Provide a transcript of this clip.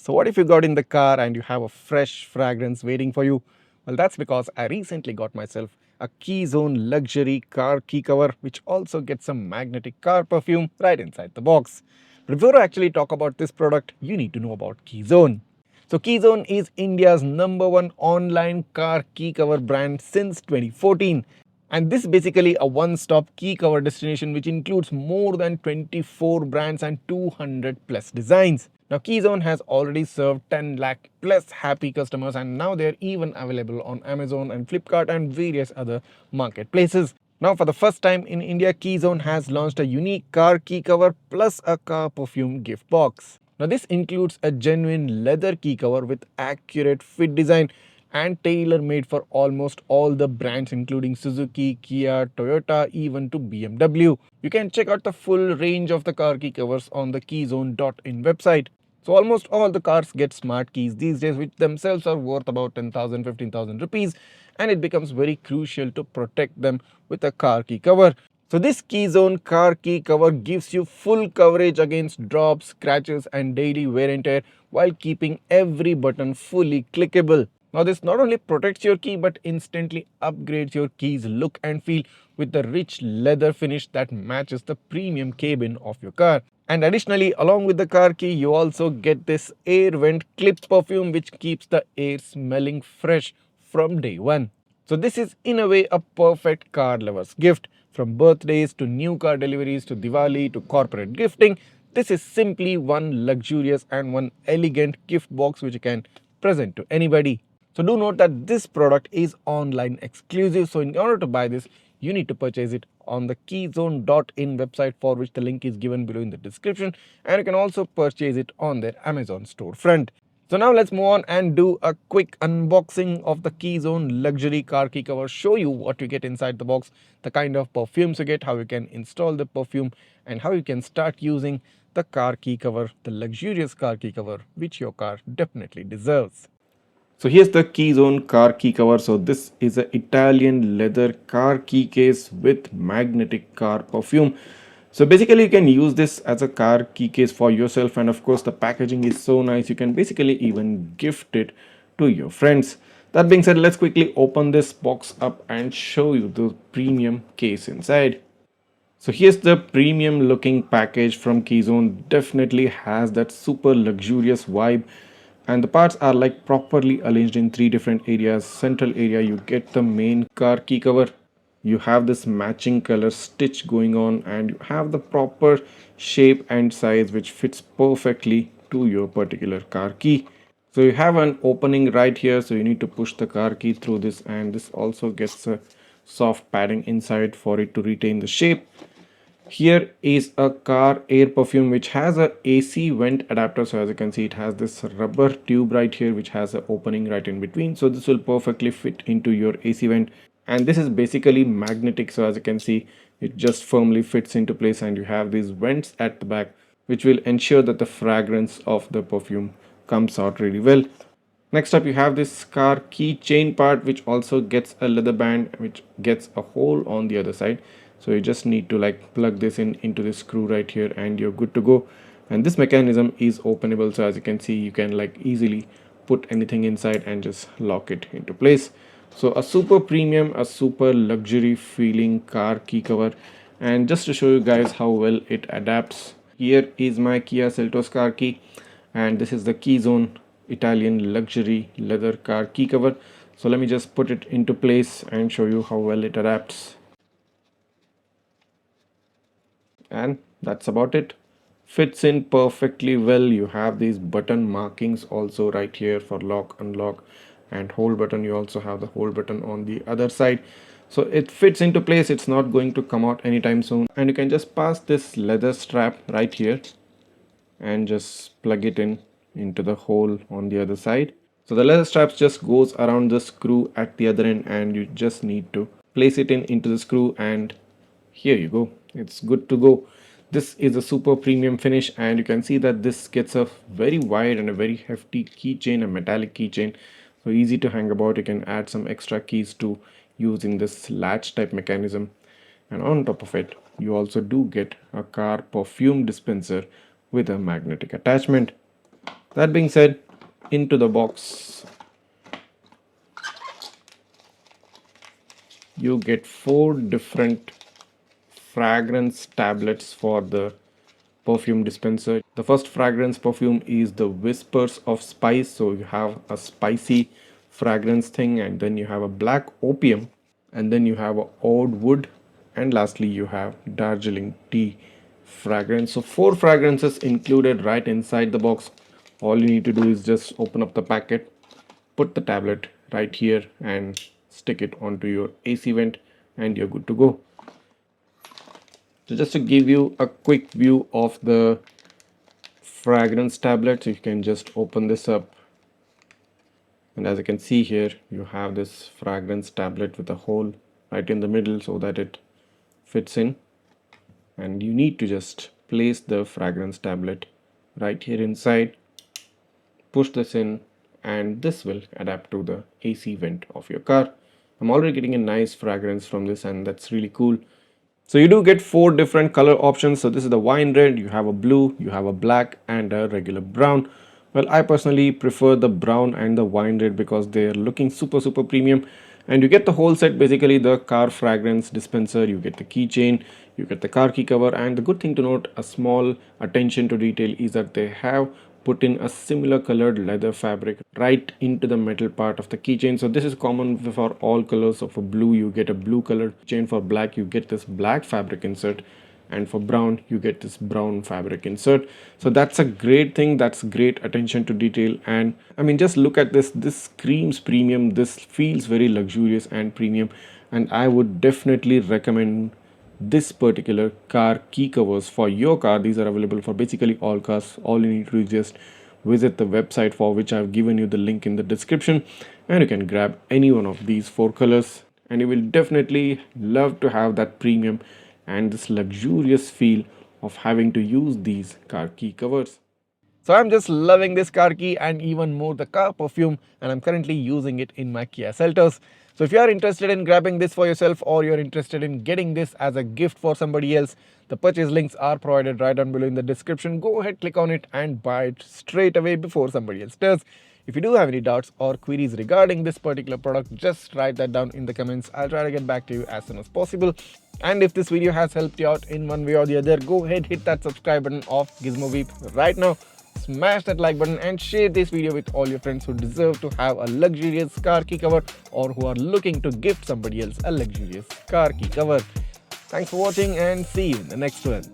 So what if you got in the car and you have a fresh fragrance waiting for you? Well, that's because I recently got myself a Keyzone Luxury Car Key cover, which also gets some magnetic car perfume right inside the box. But before I actually talk about this product, you need to know about Keyzone. So Keyzone is India's #1 online car key cover brand since 2014. And this is basically a one-stop key cover destination which includes more than 24 brands and 200 plus designs. Now Keyzone has already served 10 lakh plus happy customers, and now they're even available on Amazon and Flipkart and various other marketplaces. Now for the first time in India, Keyzone has launched a unique car key cover plus a car perfume gift box. Now this includes a genuine leather key cover with accurate fit design and tailor-made for almost all the brands including Suzuki, Kia, Toyota, even to BMW. You can check out the full range of the car key covers on the keyzone.in website. So almost all the cars get smart keys these days, which themselves are worth about 10,000, 15,000 rupees, and it becomes very crucial to protect them with a car key cover. So this Keyzone car key cover gives you full coverage against drops, scratches and daily wear and tear while keeping every button fully clickable. Now this not only protects your key but instantly upgrades your key's look and feel with the rich leather finish that matches the premium cabin of your car. And additionally, along with the car key, you also get this air vent clip perfume which keeps the air smelling fresh from day one. So this is in a way a perfect car lover's gift. From birthdays to new car deliveries to Diwali to corporate gifting, this is simply one luxurious and one elegant gift box which you can present to anybody. So do note that this product is online exclusive. So in order to buy this, you need to purchase it on the keyzone.in website, for which the link is given below in the description, and you can also purchase it on their Amazon storefront. So now let's move on and do a quick unboxing of the Keyzone Luxury Car Key cover, show you what you get inside the box, the kind of perfumes you get, how you can install the perfume, and how you can start using the car key cover, the luxurious car key cover, which your car definitely deserves. So here's the Keyzone car key cover. So this is an Italian leather car key case with magnetic car perfume. So basically you can use this as a car key case for yourself, and of course the packaging is so nice you can basically even gift it to your friends. That being said, let's quickly open this box up and show you the premium case inside. So here's the premium looking package from Keyzone. Definitely has that super luxurious vibe, and the parts are like properly arranged in three different areas. Central area you get the main car key cover, you have this matching color stitch going on, and you have the proper shape and size which fits perfectly to your particular car key. So you have an opening right here, so you need to push the car key through this, and this also gets a soft padding inside for it to retain the shape. Here is a car air perfume which has a AC vent adapter. So as you can see, it has this rubber tube right here which has an opening right in between. So this will perfectly fit into your AC vent, and this is basically magnetic. So as you can see, it just firmly fits into place, and you have these vents at the back which will ensure that the fragrance of the perfume comes out really well. Next up, you have this car keychain part which also gets a leather band which gets a hole on the other side. So you just need to like plug this in into this screw right here and you're good to go. And this mechanism is openable, so as you can see, you can like easily put anything inside and just lock it into place. So a super premium, a super luxury feeling car key cover. And just to show you guys how well it adapts, here is my Kia Seltos car key, and this is the Keyzone Italian luxury leather car key cover. So let me just put it into place and show you how well it adapts. And that's about it. Fits in perfectly well. You have these button markings also right here for lock, unlock, and hold button. You also have the hold button on the other side, so it fits into place. It's not going to come out anytime soon, and you can just pass this leather strap right here and just plug it in into the hole on the other side. So the leather straps just goes around the screw at the other end, and you just need to place it in into the screw, and here you go, it's good to go. This is a super premium finish, and you can see that this gets a very wide and a very hefty keychain, a metallic keychain, so easy to hang about. You can add some extra keys to using this latch type mechanism, and on top of it you also do get a car perfume dispenser with a magnetic attachment. That being said, into the box you get 4 different fragrance tablets for the perfume dispenser. The first fragrance perfume is the Whispers of Spice. So you have a spicy fragrance thing, and then you have a black opium, and then you have a oud wood, and lastly you have Darjeeling tea fragrance. So 4 fragrances included right inside the box. All you need to do is just open up the packet, put the tablet right here and stick it onto your AC vent, and you're good to go. So just to give you a quick view of the fragrance tablet, you can just open this up, and as you can see here, you have this fragrance tablet with a hole right in the middle so that it fits in, and you need to just place the fragrance tablet right here inside, push this in, and this will adapt to the AC vent of your car. I'm already getting a nice fragrance from this, and that's really cool. So you do get 4 different color options. So this is the wine red, you have a blue, you have a black, and a regular brown. Well, I personally prefer the brown and the wine red because they're looking super premium. And you get the whole set, basically the car fragrance dispenser, you get the keychain, you get the car key cover, and the good thing to note, a small attention to detail, is that they have put in a similar colored leather fabric right into the metal part of the keychain. So this is common for all colors. So for blue you get a blue colored chain, for black you get this black fabric insert, and for brown you get this brown fabric insert. So that's a great thing, that's great attention to detail. And I mean, just look at this screams premium, this feels very luxurious and premium, and I would definitely recommend this particular car key covers for your car. These are available for basically all cars. All you need to do is just visit the website, for which I've given you the link in the description, and you can grab any one of these 4 colors, and you will definitely love to have that premium and this luxurious feel of having to use these car key covers. So I'm just loving this car key and even more the car perfume, and I'm currently using it in my Kia Seltos. So if you are interested in grabbing this for yourself, or you're interested in getting this as a gift for somebody else, the purchase links are provided right down below in the description. Go ahead, click on it and buy it straight away before somebody else does. If you do have any doubts or queries regarding this particular product, just write that down in the comments. I'll try to get back to you as soon as possible. And if this video has helped you out in one way or the other, go ahead, hit that subscribe button of Gizmobeep right now. Smash that like button and share this video with all your friends who deserve to have a luxurious car key cover, or who are looking to gift somebody else a luxurious car key cover. Thanks for watching, and see you in the next one.